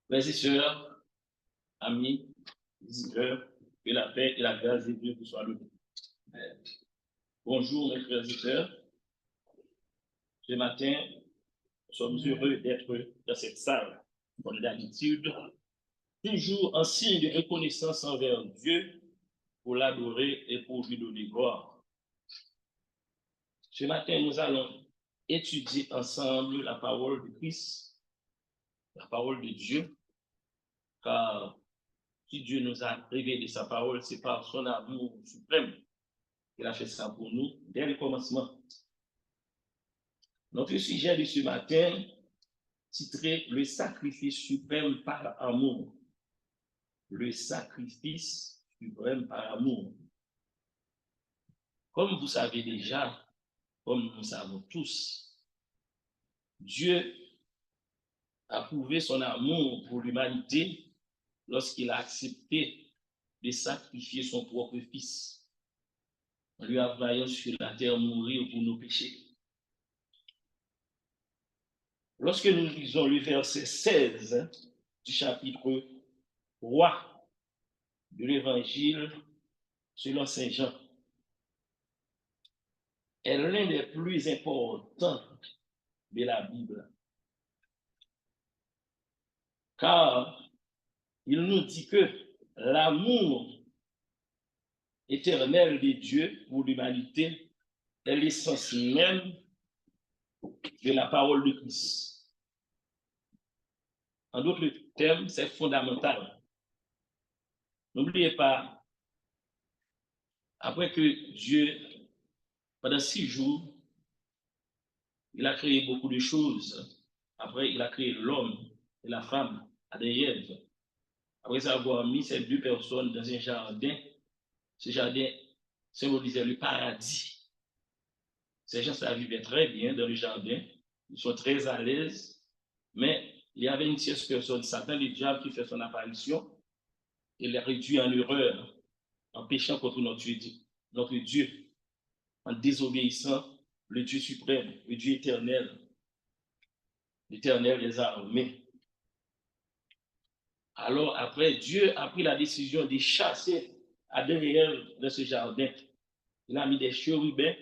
Frères et sœurs, amis, visiteurs, que la paix et la grâce de Dieu vous soient le Bonjour mes frères et sœurs. Ce matin, nous sommes heureux d'être dans cette salle, comme d'habitude, toujours en signe de reconnaissance envers Dieu pour l'adorer et pour lui donner gloire. Ce matin, nous allons étudier ensemble la parole de Christ, la parole de Dieu, car si Dieu nous a révélé sa parole, c'est par son amour suprême qu'il a fait ça pour nous dès le commencement. Notre sujet de ce matin, titré Le sacrifice suprême par amour. Le sacrifice suprême par amour. Comme vous savez déjà, comme nous savons tous, Dieu a prouvé son amour pour l'humanité lorsqu'il a accepté de sacrifier son propre fils en lui envoyant sur la terre mourir pour nos péchés. Lorsque nous lisons le verset 16 du chapitre 3 de l'évangile selon Saint Jean, est l'un des plus importants de la Bible. Car il nous dit que l'amour éternel de Dieu pour l'humanité est l'essence même de la parole de Christ. En d'autres termes, c'est fondamental. N'oubliez pas, après que Dieu, pendant 6 jours, il a créé beaucoup de choses. Après, il a créé l'homme et la femme, Adam et Ève. Après avoir mis ces 2 personnes dans un jardin, ce jardin symbolisait le paradis. Ces gens-là vivaient très bien dans le jardin, ils sont très à l'aise, mais il y avait une tierce personne, Satan, le diable, qui fait son apparition, et les réduit en erreur, en péchant contre notre Dieu, en désobéissant le Dieu suprême, le Dieu éternel, l'Éternel des armées. Alors après, Dieu a pris la décision de chasser Adam et Ève de ce jardin. Il a mis des chérubins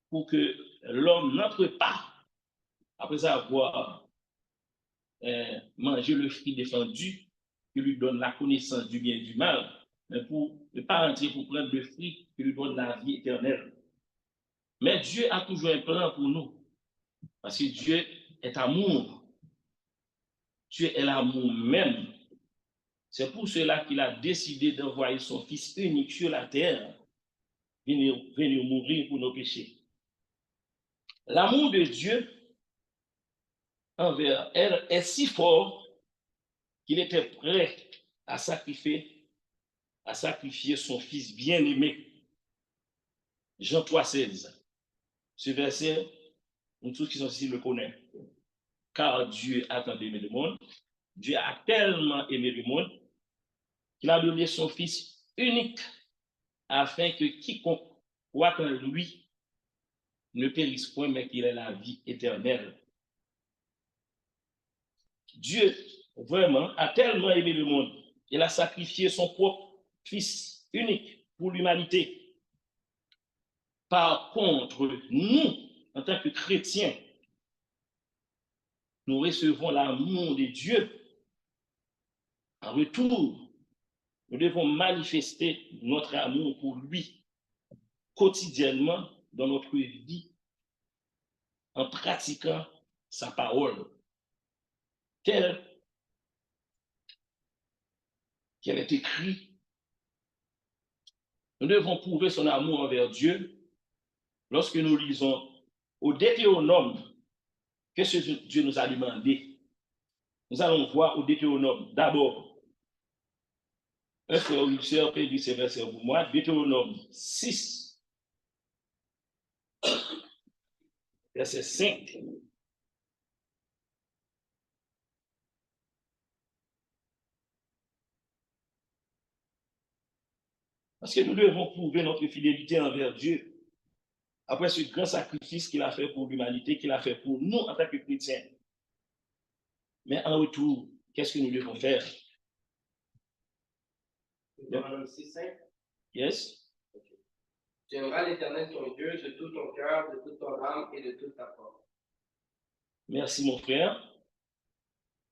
pour que l'homme n'entre pas, après avoir mangé le fruit défendu, qui lui donne la connaissance du bien et du mal, mais pour ne pas entrer pour prendre le fruit qui lui donne la vie éternelle. Mais Dieu a toujours un plan pour nous, parce que Dieu est amour. Dieu est l'amour même. C'est pour cela qu'il a décidé d'envoyer son Fils unique sur la terre, venir mourir pour nos péchés. L'amour de Dieu envers elle est si fort qu'il était prêt à sacrifier son Fils bien-aimé. Jean 3,16. Ce verset, nous tous qui sont ici le connaissons. Car Dieu a tant aimé le monde, Dieu a tellement aimé le monde, qu'il a donné son Fils unique afin que quiconque croit en lui ne périsse point, mais qu'il ait la vie éternelle. Dieu, vraiment, a tellement aimé le monde, il a sacrifié son propre Fils unique pour l'humanité. Par contre, nous, en tant que chrétiens, nous recevons l'amour de Dieu. En retour, nous devons manifester notre amour pour lui quotidiennement dans notre vie en pratiquant sa parole telle qu'elle est écrite. Nous devons prouver son amour envers Dieu lorsque nous lisons au Deutéronome qu'est-ce que Dieu nous a demandé. Nous allons voir au Deutéronome d'abord. Un frère ou une sœur peut lire ces versets pour moi. Deutéronome 6, verset 5. Parce que nous devons prouver notre fidélité envers Dieu après ce grand sacrifice qu'il a fait pour l'humanité, qu'il a fait pour nous en tant que chrétiens. Mais en retour, qu'est-ce que nous devons faire? C'est simple. Yes. Tu aimeras l'Éternel ton Dieu de tout ton cœur, de toute ton âme et de toute ta force. Merci, mon frère.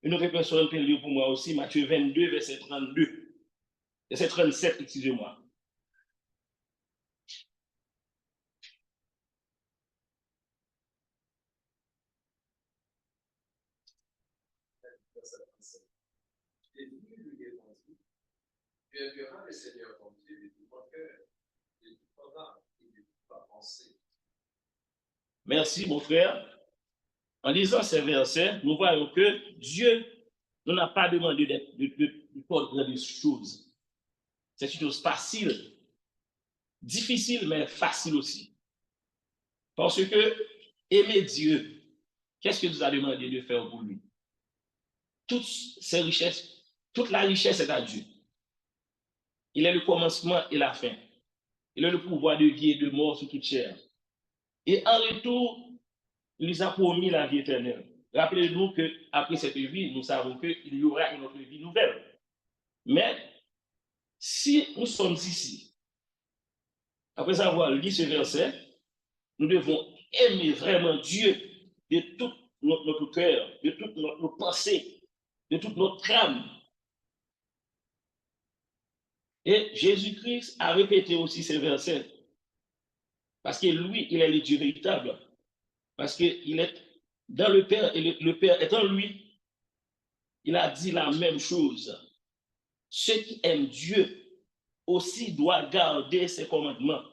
Une autre personne peut lire pour moi aussi, Matthieu 22, verset 32. Verset 37, excusez-moi. Tu aimeras le Seigneur ton Dieu de tout ton cœur, de toute ton âme et de toute ta pensée. Merci, mon frère. En lisant ces versets, nous voyons que Dieu ne nous a pas demandé de faire des choses. C'est une chose facile, difficile, mais facile aussi. Parce que aimer Dieu, qu'est-ce que nous a demandé de faire pour lui? Toutes ces richesses, toute la richesse est à Dieu. Il est le commencement et la fin. Il a le pouvoir de vie et de mort sur toute chair. Et en retour, il nous a promis la vie éternelle. Rappelez-nous qu'après cette vie, nous savons qu'il y aura une autre vie nouvelle. Mais si nous sommes ici, après avoir lu ce verset, nous devons aimer vraiment Dieu de tout notre cœur, de toute notre pensée, de toute notre âme. Et Jésus-Christ a répété aussi ces versets. Parce que lui, il est le Dieu véritable. Parce qu'il est dans le Père et le Père est en lui. Il a dit la même chose. Ceux qui aiment Dieu aussi doivent garder ses commandements.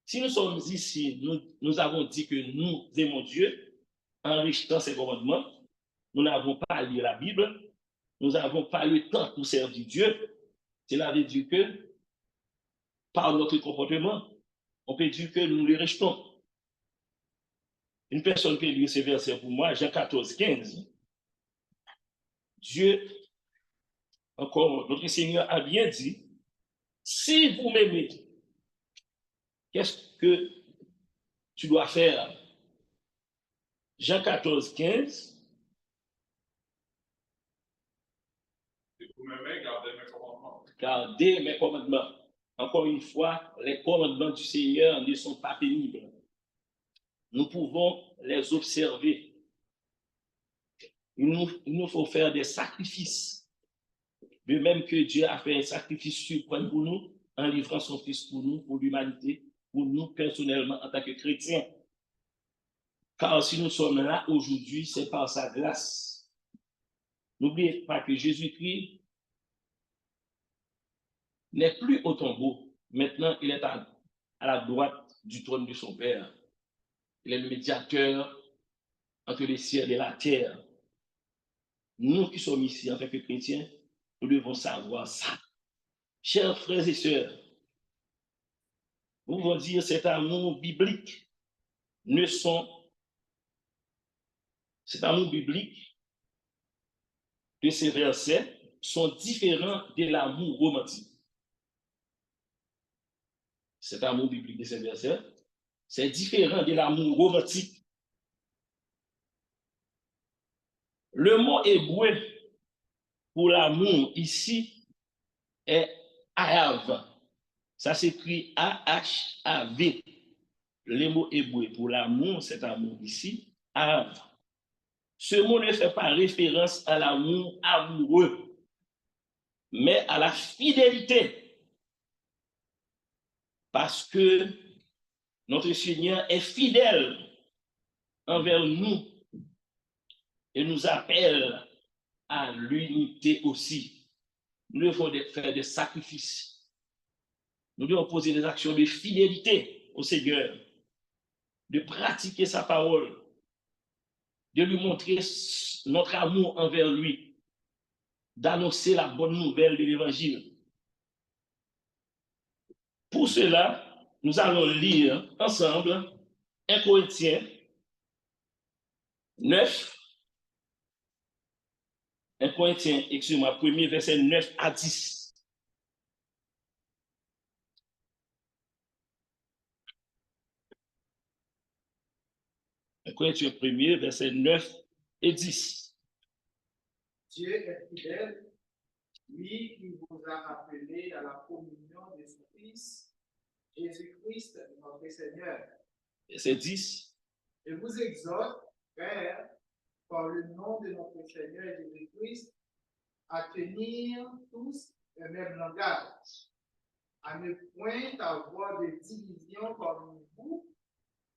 Si nous sommes ici, nous avons dit que nous aimons Dieu en rejetant ses commandements. Nous n'avons pas lu la Bible. Nous n'avons pas le temps pour servir Dieu. Cela veut dire que par notre comportement, on peut dire que nous le rejetons. Une personne peut lire ces versets pour moi, Jean 14, 15. Dieu, encore, notre Seigneur a bien dit, si vous m'aimez, qu'est-ce que tu dois faire? Jean 14, 15. Si vous m'aimez, gardez mes commandements. Gardez mes commandements. Encore une fois, les commandements du Seigneur ne sont pas pénibles. Nous pouvons les observer. Il nous faut faire des sacrifices. De même que Dieu a fait un sacrifice suprême pour nous, en livrant son Fils pour nous, pour l'humanité, pour nous personnellement en tant que chrétiens. Car si nous sommes là aujourd'hui, c'est par sa grâce. N'oubliez pas que Jésus-Christ n'est plus au tombeau. Maintenant, il est à la droite du trône de son Père. Il est le médiateur entre les cieux et la terre. Nous qui sommes ici en tant que chrétiens, nous devons savoir ça. Chers frères et sœurs, nous pouvons dire cet amour biblique cet amour biblique de ces versets sont différents de l'amour romantique. Cet amour biblique de ces versets, c'est différent de l'amour romantique. Le mot hébreu pour l'amour ici est Ahav. Ça s'écrit A-H-A-V. Le mot hébreu pour l'amour, cet amour ici, Ahav. Ce mot ne fait pas référence à l'amour amoureux, mais à la fidélité. Parce que notre Seigneur est fidèle envers nous et nous appelle à l'unité aussi. Nous devons faire des sacrifices. Nous devons poser des actions de fidélité au Seigneur, de pratiquer sa parole, de lui montrer notre amour envers lui, d'annoncer la bonne nouvelle de l'Évangile. Pour cela, nous allons lire ensemble 1 Corinthiens 9, 1 Corinthiens, excusez-moi, 1er verset 9 à 10. 1 Corinthiens 1er, verset 9 et 10. Dieu est fidèle, lui qui vous a appelé à la communion de son Fils, Jésus-Christ, notre Seigneur. Verset 10. Je vous exhorte, frères, par le nom de notre Seigneur Jésus-Christ, à tenir tous le même langage, à ne point avoir de division parmi vous,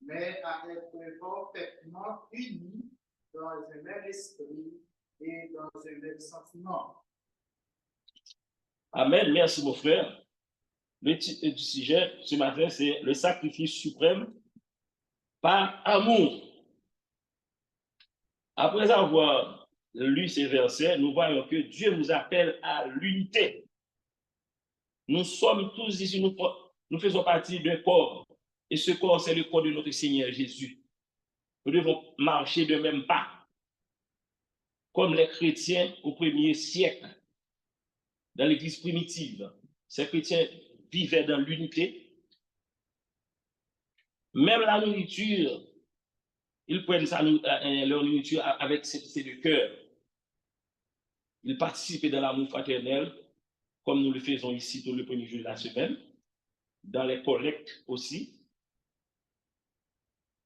mais à être parfaitement unis dans un même esprit et dans un même sentiment. Amen. Merci, mon frère. Le titre du sujet ce matin, c'est le sacrifice suprême par amour. Après avoir lu ces versets, nous voyons que Dieu nous appelle à l'unité. Nous sommes tous ici, nous faisons partie d'un corps. Et ce corps, c'est le corps de notre Seigneur Jésus. Nous devons marcher de même pas, comme les chrétiens au premier siècle, dans l'Église primitive. Ces chrétiens vivaient dans l'unité. Même la nourriture, ils prennent leur nourriture avec simplicité de cœur. Ils participaient dans l'amour fraternel, comme nous le faisons ici tous le premier jour de la semaine, dans les collectes aussi.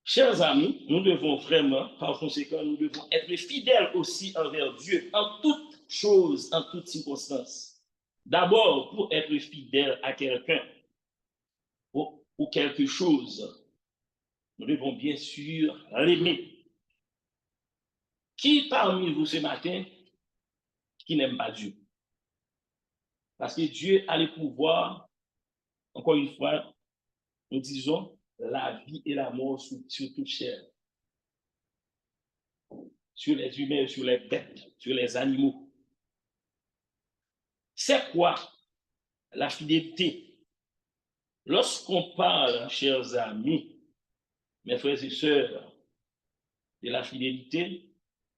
Chers amis, nous devons vraiment, par conséquent, nous devons être fidèles aussi envers Dieu, en toutes choses, en toutes circonstances. D'abord, pour être fidèle à quelqu'un ou quelque chose, nous devons bien sûr l'aimer. Qui parmi vous ce matin qui n'aime pas Dieu? Parce que Dieu a le pouvoir, encore une fois, nous disons, la vie et la mort sur toute chair. Sur les humains, sur les bêtes, sur les animaux. C'est quoi la fidélité? Lorsqu'on parle, chers amis, mes frères et sœurs, de la fidélité,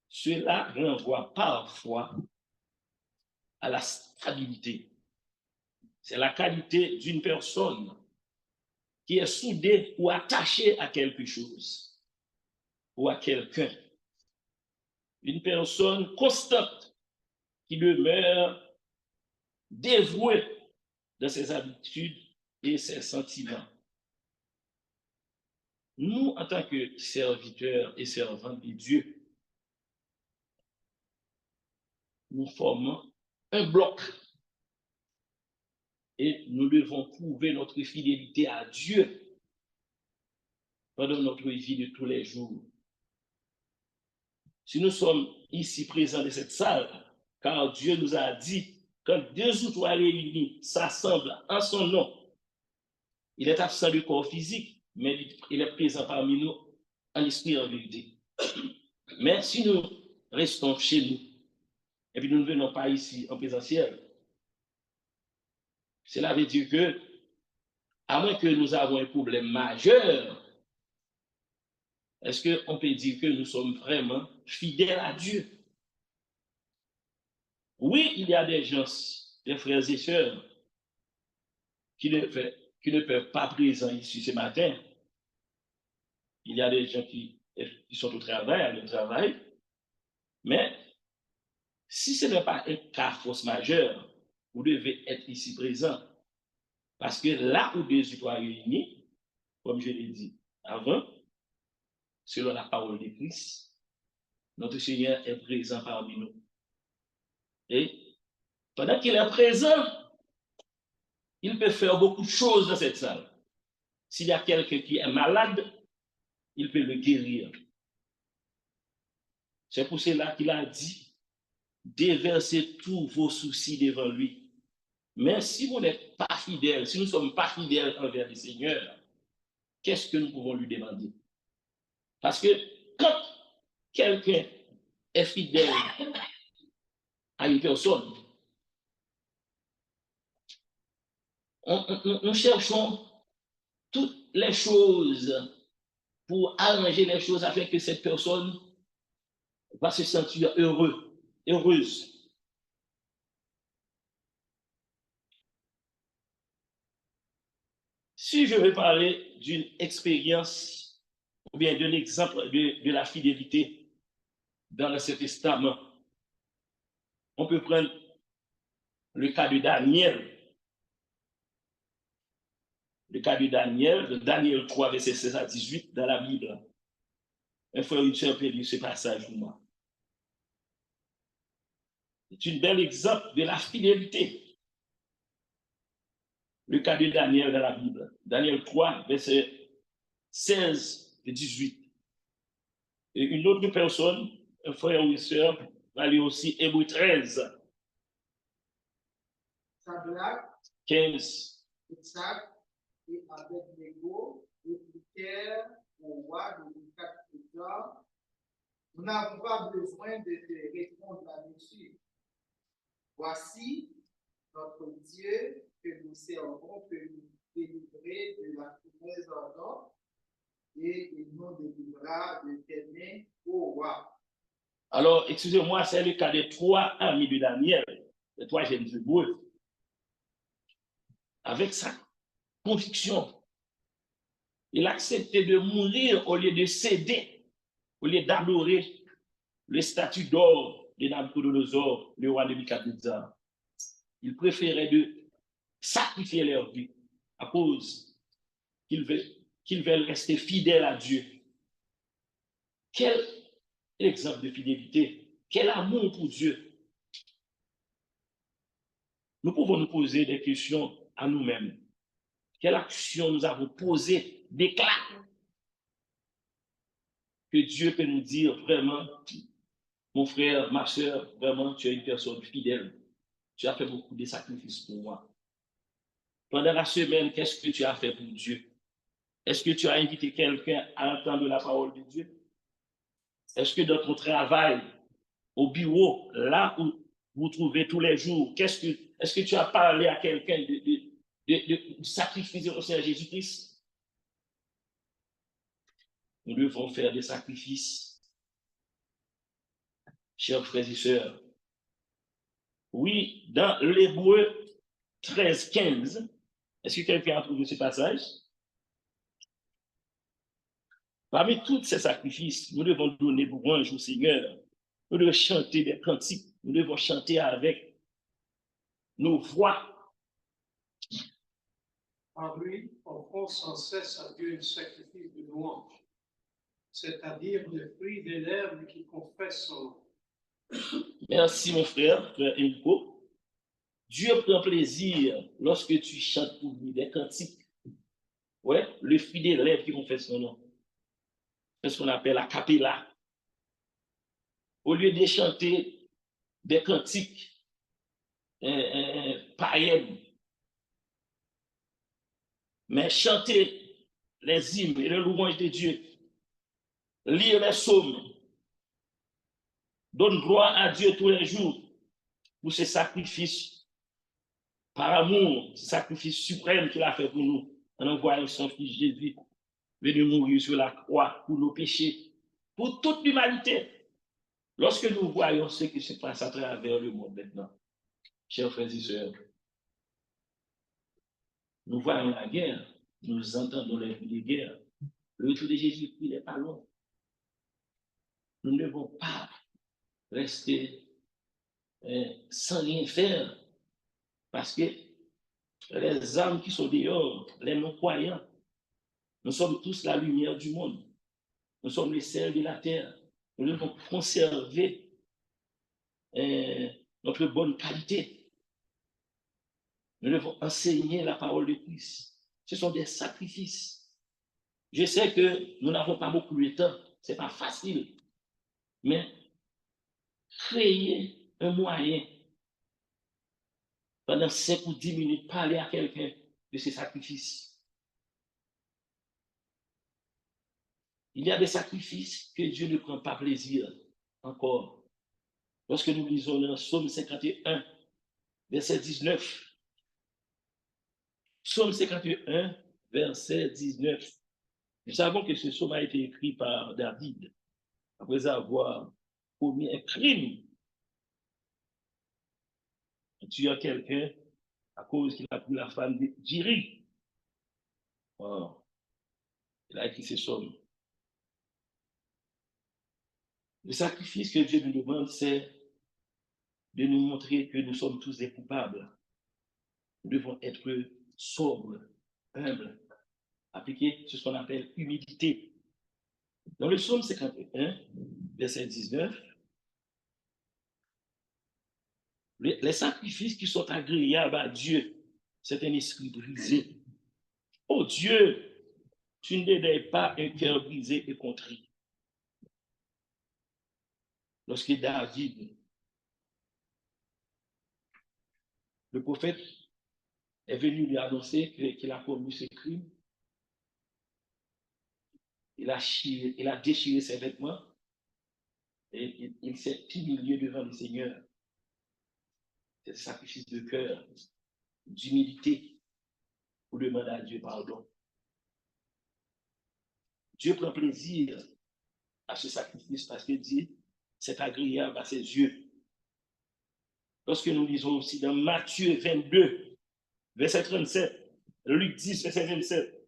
cela renvoie parfois à la stabilité. C'est la qualité d'une personne qui est soudée ou attachée à quelque chose ou à quelqu'un. Une personne constante qui demeure dévouée dans ses habitudes et ses sentiments. Nous, en tant que serviteurs et servantes de Dieu, nous formons un bloc et nous devons prouver notre fidélité à Dieu pendant notre vie de tous les jours. Si nous sommes ici présents dans cette salle, car Dieu nous a dit, quand 2 ou 3 réunis s'assemblent en son nom, il est absent du corps physique, mais il est présent parmi nous en esprit et en vérité. Mais si nous restons chez nous, et puis nous ne venons pas ici en présentiel, cela veut dire que, à moins que nous avons un problème majeur, est-ce qu'on peut dire que nous sommes vraiment fidèles à Dieu? Oui, il y a des gens, des frères et sœurs, qui ne peuvent pas présents ici ce matin. Il y a des gens qui sont au travail, à leur travail. Mais si ce n'est pas un cas force majeure, vous devez être ici présent. Parce que là où 2 ou 3 réunis, comme je l'ai dit avant, selon la parole de Christ, notre Seigneur est présent parmi nous. Et pendant qu'il est présent, il peut faire beaucoup de choses dans cette salle. S'il y a quelqu'un qui est malade, il peut le guérir. C'est pour cela qu'il a dit, déversez tous vos soucis devant lui. Mais si vous n'êtes pas fidèle, si nous ne sommes pas fidèles envers le Seigneur, qu'est-ce que nous pouvons lui demander? Parce que quand quelqu'un est fidèle à une personne, nous cherchons toutes les choses pour arranger les choses afin que cette personne va se sentir heureuse. Si je veux parler d'une expérience ou bien d'un exemple de la fidélité dans l'Ancien Testament, On peut prendre le cas de Daniel. Le cas de Daniel, de Daniel 3, verset 16 à 18 dans la Bible. Un frère, une sœur peut lire ce passage pour moi. C'est un bel exemple de la fidélité. Le cas de Daniel dans la Bible. Daniel 3, verset 16 et 18. Et une autre personne, un frère ou une sœur, va lire aussi Hébreu 13, Sadrach, 15. Meshach et Abednego répliquèrent au roi de Nebuchadnezzar, nous n'avons pas besoin de te répondre là-dessus. Voici notre Dieu que nous servons peut nous délivrer de la fournaise ardente et il nous délivrera de tes mains, ô roi. Alors, excusez-moi, c'est le cas des 3 amis de Daniel, les 3 jeunes hébreux. Avec sa conviction, il acceptait de mourir au lieu de céder, au lieu d'adorer le statut d'or de Nabucodonosor, le roi de Nebuchadnezzar. Il préférait de sacrifier leur vie à cause qu'ils veulent rester fidèles à Dieu. Quel exemple de fidélité, quel amour pour Dieu. Nous pouvons nous poser des questions à nous-mêmes. Quelle action nous avons posée d'éclat que Dieu peut nous dire vraiment, mon frère, ma soeur, vraiment, tu es une personne fidèle. Tu as fait beaucoup de sacrifices pour moi. Pendant la semaine, qu'est-ce que tu as fait pour Dieu? Est-ce que tu as invité quelqu'un à entendre la parole de Dieu? Est-ce que dans ton travail, au bureau, là où vous trouvez tous les jours, est-ce que tu as parlé à quelqu'un de sacrifice au Seigneur Jésus-Christ? Nous devons faire des sacrifices, chers frères et sœurs. Oui, dans l'Hébreu 13, 15, est-ce que quelqu'un a trouvé ce passage? Parmi tous ces sacrifices, nous devons donner louange au Seigneur. Nous devons chanter des cantiques. Nous devons chanter avec nos voix. Par lui, offrons sans cesse à Dieu un sacrifice de louange, c'est-à-dire le fruit des lèvres qui confessent son nom. Merci, mon frère Enrico. Dieu prend plaisir lorsque tu chantes pour lui des cantiques. Ouais, le fruit des lèvres qui confessent son nom. C'est ce qu'on appelle la capella. Au lieu de chanter des cantiques païennes, mais chanter les hymnes et les louanges de Dieu, lire les psaumes, donne gloire à Dieu tous les jours pour ce sacrifice par amour, ce sacrifice suprême qu'il a fait pour nous en envoyant son fils Jésus venu mourir sur la croix pour nos péchés, pour toute l'humanité. Lorsque nous voyons ce qui se passe à travers le monde maintenant, chers frères et sœurs, nous voyons la guerre, nous entendons les cris de guerre. Le retour de Jésus, il n'est pas long. Nous ne devons pas rester sans rien faire, parce que les âmes qui sont dehors, les non-croyants, nous sommes tous la lumière du monde. Nous sommes les sels de la terre. Nous devons conserver notre bonne qualité. Nous devons enseigner la parole de Christ. Ce sont des sacrifices. Je sais que nous n'avons pas beaucoup de temps. Ce n'est pas facile. Mais créer un moyen pendant 5 ou 10 minutes, parler à quelqu'un de ces sacrifices. Il y a des sacrifices que Dieu ne prend pas plaisir encore. Lorsque nous lisons dans Psaume 51, verset 19, Psaume 51, verset 19, nous savons que ce psaume a été écrit par David après avoir commis un crime en tuant quelqu'un à cause qu'il a pris la femme d'Iri. Oh, il a écrit ce psaume. Le sacrifice que Dieu nous demande, c'est de nous montrer que nous sommes tous des coupables. Nous devons être sobres, humbles, appliquer ce qu'on appelle humilité. Dans le psaume 51, verset 19, les sacrifices qui sont agréables à Dieu, c'est un esprit brisé. Oh Dieu, tu ne dédaignes pas un cœur brisé et contrit. Lorsque David, le prophète, est venu lui annoncer qu'il a commis ce crime, il a déchiré ses vêtements et il s'est humilié devant le Seigneur. C'est un sacrifice de cœur, d'humilité, pour demander à Dieu pardon. Dieu prend plaisir à ce sacrifice parce qu'il dit c'est agréable à ses yeux. Lorsque nous lisons aussi dans Matthieu 22, verset 37, Luc 10, verset 27,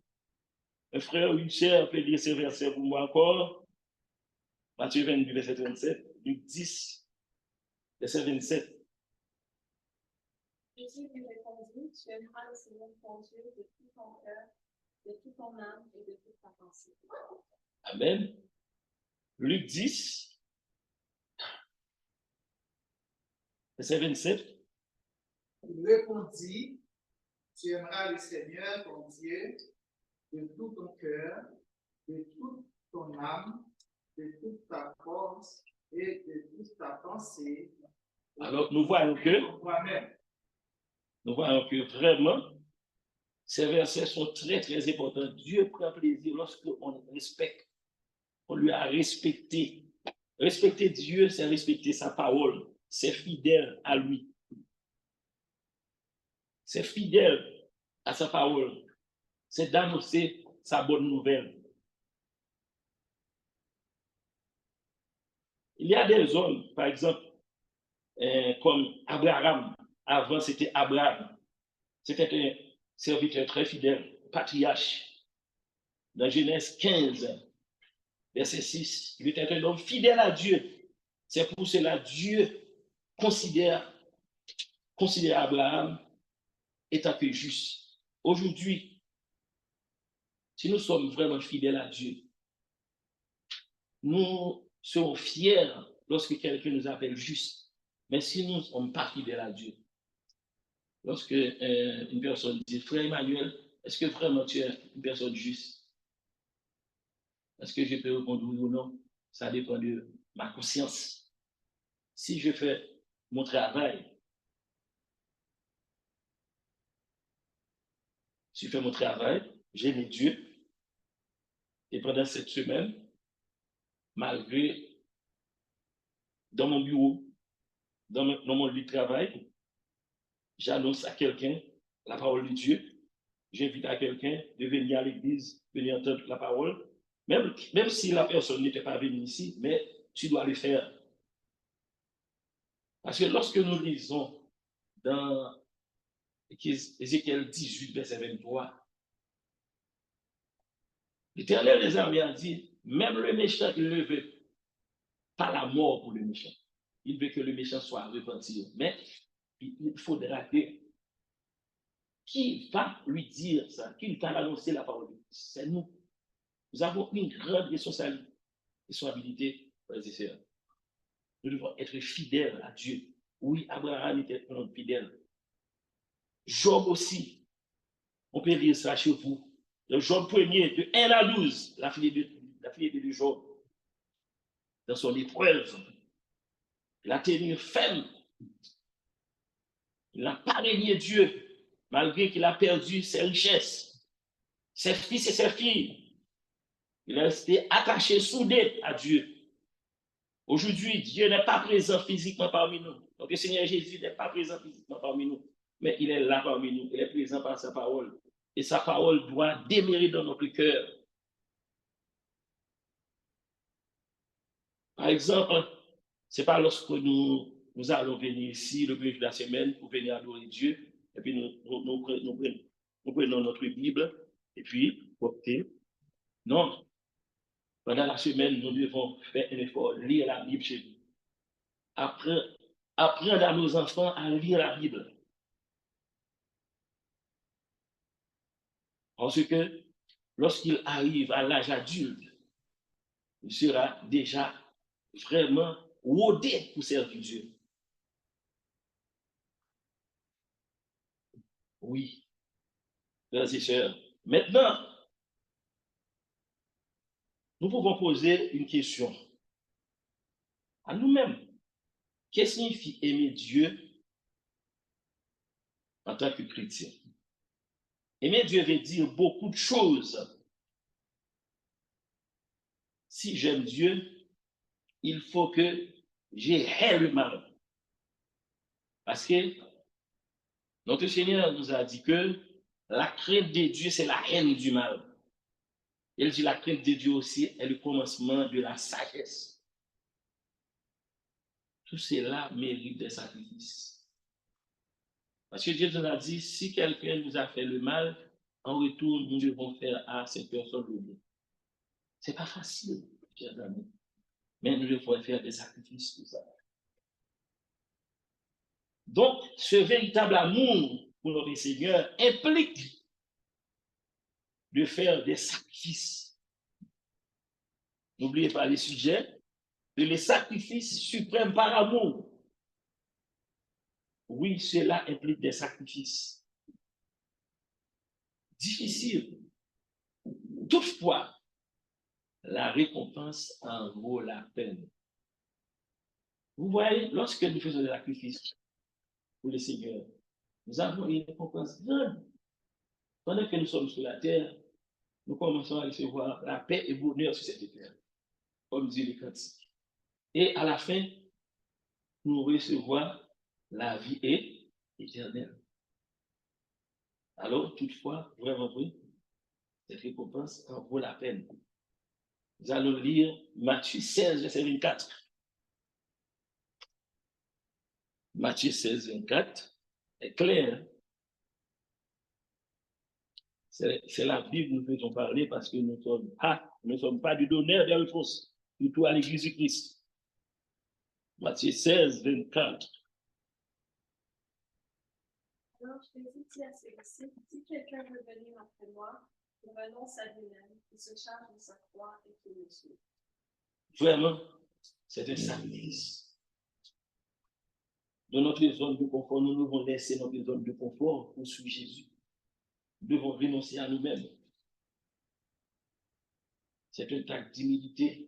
un frère Richard peut lire ces versets pour moi encore. Matthieu 22, verset 37, Luc 10, verset 27. Jésus lui répondit, tu aimeras le Seigneur ton Dieu de tout ton cœur, de toute ton âme et de toute ta pensée. Amen. Luc 10, verset 27. Il répondit, tu aimeras le Seigneur ton Dieu de tout ton cœur, de toute ton âme, de toute ta force et de toute ta pensée. Alors nous voyons que vraiment, ces versets sont très, très importants. Dieu prend plaisir lorsqu'on respecte, on lui a respecté. Respecter Dieu, c'est respecter sa parole. C'est fidèle à lui. C'est fidèle à sa parole. C'est d'annoncer sa bonne nouvelle. Il y a des hommes, par exemple, comme Abraham. Avant, c'était Abraham. C'était un serviteur très fidèle, patriarche. Dans Genèse 15, verset 6, il était un homme fidèle à Dieu. C'est pour cela que Dieu considère Abraham étant que juste. Aujourd'hui, si nous sommes vraiment fidèles à Dieu, nous serons fiers lorsque quelqu'un nous appelle juste. Mais si nous ne sommes pas fidèles à Dieu, lorsque une personne dit, frère Emmanuel, est-ce que vraiment tu es une personne juste? Est-ce que je peux répondre oui ou non? Ça dépend de ma conscience. Si je fais mon travail, j'aime Dieu, et pendant cette semaine, malgré dans mon bureau, dans mon lieu de travail, j'annonce à quelqu'un la parole de Dieu. J'invite à quelqu'un de venir à l'église, venir entendre la parole, même si la personne n'était pas venue ici, mais tu dois le faire. Parce que lorsque nous lisons dans Ézéchiel 18, verset 23, l'Éternel des armées a dit, même le méchant, il ne veut pas la mort pour le méchant. Il veut que le méchant soit repenti. Mais il faudra que qui va lui dire ça, qui va annoncer la parole de Dieu? C'est nous. Nous avons une grande responsabilité, frères et sœurs. Nous devons être fidèles à Dieu. Oui, Abraham était un homme fidèle. Job aussi. On peut lire ça chez vous. Le Job 1er, de 1 à 12, la fille de Job, dans son épreuve, il a tenu ferme. Il n'a pas régné Dieu, malgré qu'il a perdu ses richesses, ses fils et ses filles. Il est resté attaché, soudé à Dieu. Aujourd'hui, Dieu n'est pas présent physiquement parmi nous. Donc, le Seigneur Jésus n'est pas présent physiquement parmi nous, mais il est là parmi nous. Il est présent par sa parole. Et sa parole doit demeurer dans notre cœur. Par exemple, ce n'est pas lorsque nous allons venir ici le premier de la semaine pour venir adorer Dieu, et puis nous prenons notre Bible, et puis opter. Non. Pendant la semaine, nous devons faire un effort, lire la Bible chez nous. apprendre à nos enfants à lire la Bible. Parce que lorsqu'il arrive à l'âge adulte, il sera déjà vraiment rodé pour servir Dieu. Oui, frères et sœurs. Maintenant, nous pouvons poser une question à nous-mêmes. Qu'est-ce que signifie aimer Dieu en tant que chrétien? Aimer Dieu veut dire beaucoup de choses. Si j'aime Dieu, il faut que j'aie le mal. Parce que notre Seigneur nous a dit que la crainte de Dieu, c'est la haine du mal. Il dit la crainte de Dieu aussi est le commencement de la sagesse. Tout cela mérite des sacrifices. Parce que Dieu nous a dit, si quelqu'un nous a fait le mal, en retour, nous devons faire à cette personne le bien. Ce n'est pas facile, chers amis. Mais nous devons faire des sacrifices pour ça. Donc, ce véritable amour pour notre Seigneur implique de faire des sacrifices. N'oubliez pas les sujets, de les sacrifices suprêmes par amour. Oui, cela implique des sacrifices difficiles. Toutefois, la récompense en vaut la peine. Vous voyez, lorsque nous faisons des sacrifices pour le Seigneur, nous avons une récompense grande. Pendant que nous sommes sur la terre, nous commençons à recevoir la paix et le bonheur sur cette terre, comme dit les cantiques. Et à la fin, nous recevons la vie éternelle. Alors, toutefois, vraiment vrai, cette récompense en vaut la peine. Nous allons lire Matthieu 16, verset 24. Matthieu 16, 24 est clair. C'est la Bible que nous faisons parler parce que nous ne sommes pas du donneur des réponses, surtout à l'Église du Christ. Matthieu 16, 24. Alors, je te dis à celui-ci, si quelqu'un veut venir après moi, il renonce à lui-même, il se charge de sa croix et qu'il le suit. Vraiment, c'est un sacrifice. Dans notre zone de confort, nous devons laisser notre zone de confort pour suivre Jésus. Nous devons renoncer à nous-mêmes. C'est un acte d'humilité.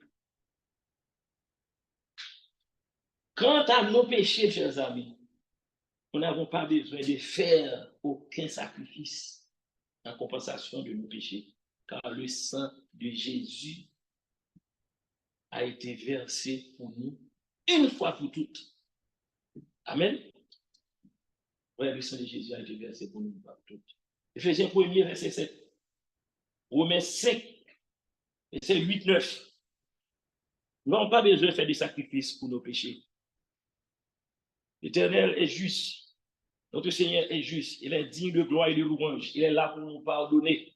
Quant à nos péchés, chers amis, nous n'avons pas besoin de faire aucun sacrifice en compensation de nos péchés, car le sang de Jésus a été versé pour nous une fois pour toutes. Amen. Ouais, le sang de Jésus a été versé pour nous une fois pour toutes. Éphésiens 1er, verset 7. Romains 5, verset 8, 9. Nous n'avons pas besoin de faire des sacrifices pour nos péchés. L'Éternel est juste. Notre Seigneur est juste. Il est digne de gloire et de louange. Il est là pour nous pardonner.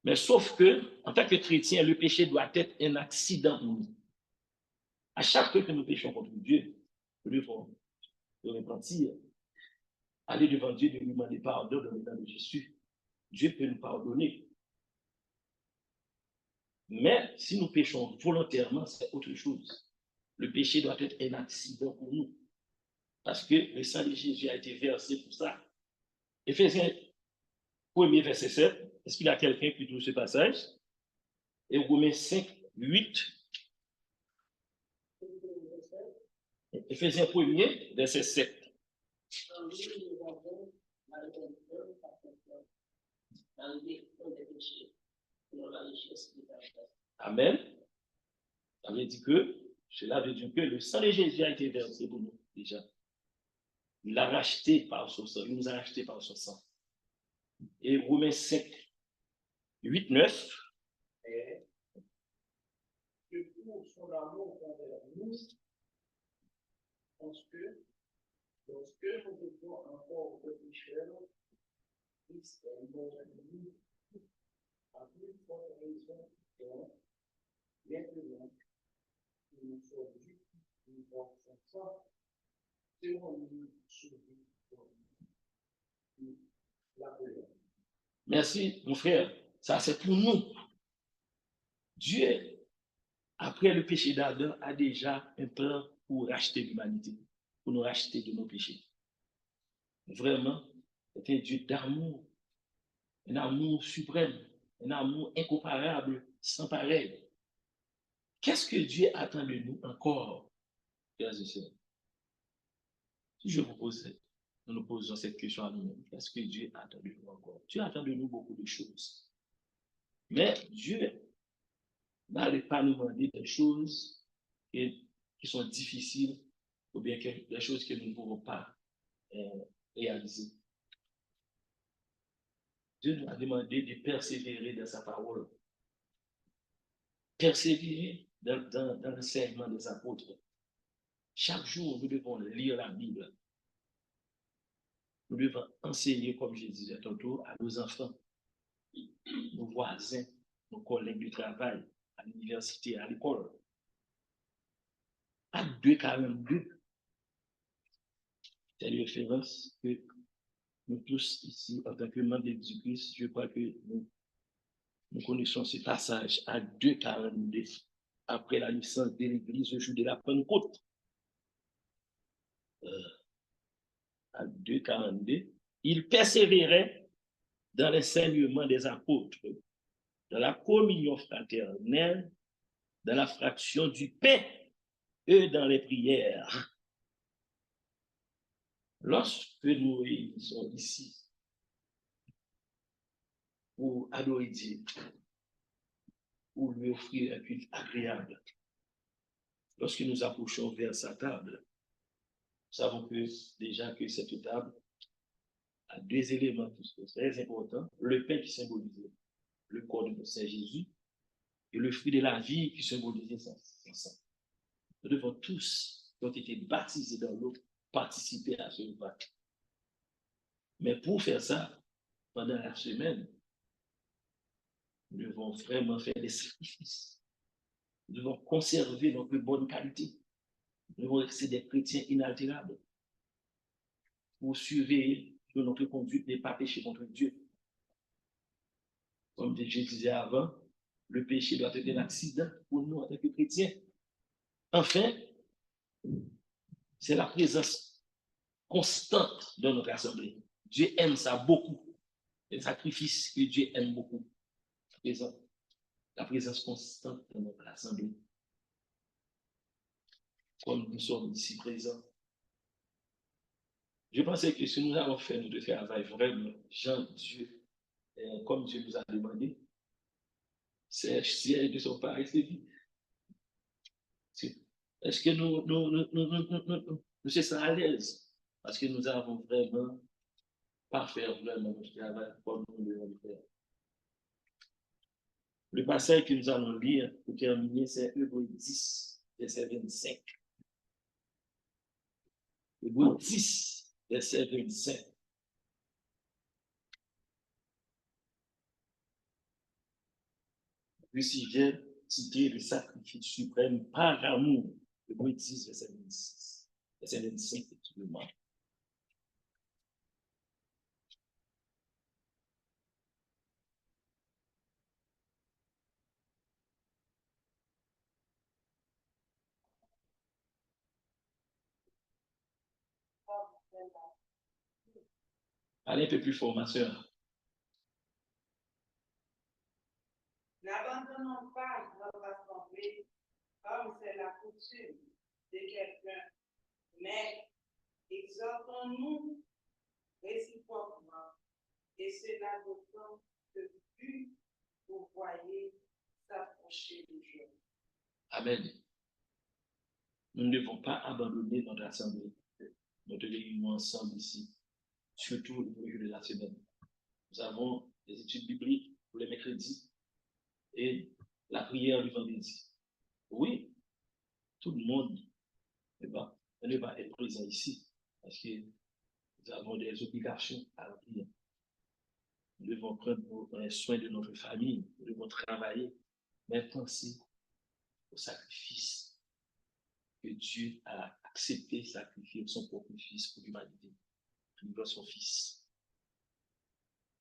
Mais sauf que, en tant que chrétien, le péché doit être un accident pour nous. À chaque fois que nous péchons contre Dieu, nous devons nous repentir, aller devant Dieu, de lui demander pardon dans le nom de Jésus. Dieu peut nous pardonner. Mais si nous péchons volontairement, c'est autre chose. Le péché doit être un accident pour nous. Parce que le sang de Jésus a été versé pour ça. Éphésiens 1er, verset 7. Est-ce qu'il y a quelqu'un qui trouve ce passage? Et Romains 5, 8. Éphésiens 1er, verset 7. Amen. Ça veut dire que, cela veut dire que le sang de Jésus a été versé pour nous déjà. Il l'a racheté par son sang. Il nous a racheté par son sang. Et Romains 5, 8, 9. Et que pour son amour envers nous, parce que lorsque nous étions encore pécheurs, Christ est mort à nous, à plus forte raison que maintenant, nous sommes justifiés par son sang. c'est on sur la prière. Merci, mon frère. Ça, c'est pour nous. Dieu, après le péché d'Adam, a déjà un plan pour racheter l'humanité, pour nous racheter de nos péchés. Vraiment, c'est un Dieu d'amour, un amour suprême, un amour incomparable, sans pareil. Qu'est-ce que Dieu attend de nous encore, frères et sœurs? Si je vous pose, nous nous posons cette question à nous-mêmes, qu'est-ce que Dieu attend de nous encore? Dieu attend de nous beaucoup de choses. Mais Dieu n'arrête pas nous demander des choses qui sont difficiles ou bien des choses que nous ne pouvons pas réaliser. Dieu nous a demandé de persévérer dans sa parole. Persévérer dans l'enseignement des apôtres. Chaque jour, nous devons lire la Bible. Nous devons enseigner, comme je disais tantôt, à nos enfants, nos voisins, nos collègues de travail, à l'université, à l'école. Acte 2:42, c'est une référence que nous tous ici, en tant que membres du Christ, je crois que nous connaissons ce passage à 2:42, après la naissance de l'Église le jour de la Pentecôte. À 2:42, il persévérait dans l'enseignement des apôtres, dans la communion fraternelle, dans la fraction du pain et dans les prières. Lorsque nous réunissons ici pour adorer Dieu, pour lui offrir un culte agréable, lorsque nous approchons vers sa table, nous savons que déjà que cette table a deux éléments qui sont très importants. Le pain qui symbolise le corps de notre Seigneur Jésus et le fruit de la vie qui symbolise son sang. Nous devons tous, qui ont été baptisés dans l'eau, participer à ce repas. Mais pour faire ça, pendant la semaine, nous devons vraiment faire des sacrifices. Nous devons conserver notre bonne qualité. Nous devons rester des chrétiens inaltérables pour surveiller que notre conduite n'est pas péché contre Dieu. Comme je disais avant, le péché doit être un accident pour nous en tant que chrétiens. Enfin, c'est la présence constante dans notre assemblée. Dieu aime ça beaucoup. Les sacrifices que Dieu aime beaucoup. La présence constante dans notre assemblée. Comme nous sommes ici présents. Je pensais que si nous avons fait notre travail vraiment, Dieu, comme Dieu nous a demandé, ces sièges ne sont pas restés vides. Est-ce que nous sommes à l'aise? Parce que nous avons vraiment pas fait vraiment notre travail comme nous devons le faire. Le passage que nous allons lire pour terminer, c'est Hébreux 10, verset 25. Hébreux 10, verset 25. Puis il vient citer le sacrifice suprême par amour. Hébreux 10, verset 26. Verset 25, excusez-moi. Allez un peu plus fort, ma soeur. N'abandonnons pas notre assemblée comme c'est la coutume de quelqu'un, mais exhortons-nous réciproquement, et cela d'autant que plus vous voyez s'approcher le jour. Amen. Nous ne devons pas abandonner notre assemblée, notre réunion ensemble ici, surtout le jour de la semaine. Nous avons des études bibliques pour les mercredis et la prière du vendredi. Oui, tout le monde ne va pas être présent ici parce que nous avons des obligations à remplir. Nous devons prendre soin de notre famille, nous devons travailler, mais penser au sacrifice que Dieu a accepté de sacrifier son propre fils pour l'humanité, pour son fils.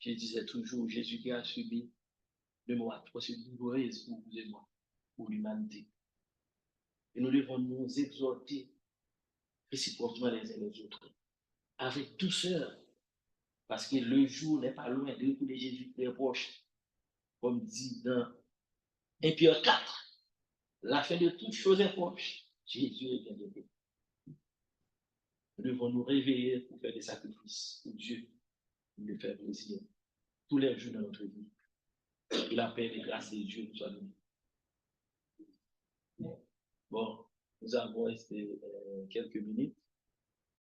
Je disais toujours, Jésus qui a subi le mot atroce et douloureux pour vous et moi, pour l'humanité. Et nous devons nous exhorter réciproquement les uns les autres, avec douceur, parce que le jour n'est pas loin, le retour de Jésus très proche, comme dit dans 1 Pierre 4, la fin de toutes choses est proche. Jésus est bien aimé. Nous devons nous réveiller pour faire des sacrifices pour Dieu, pour lui faire plaisir, tous les jours de notre vie. Que la paix et la grâce de Dieu nous soient données. Bon, nous avons resté quelques minutes.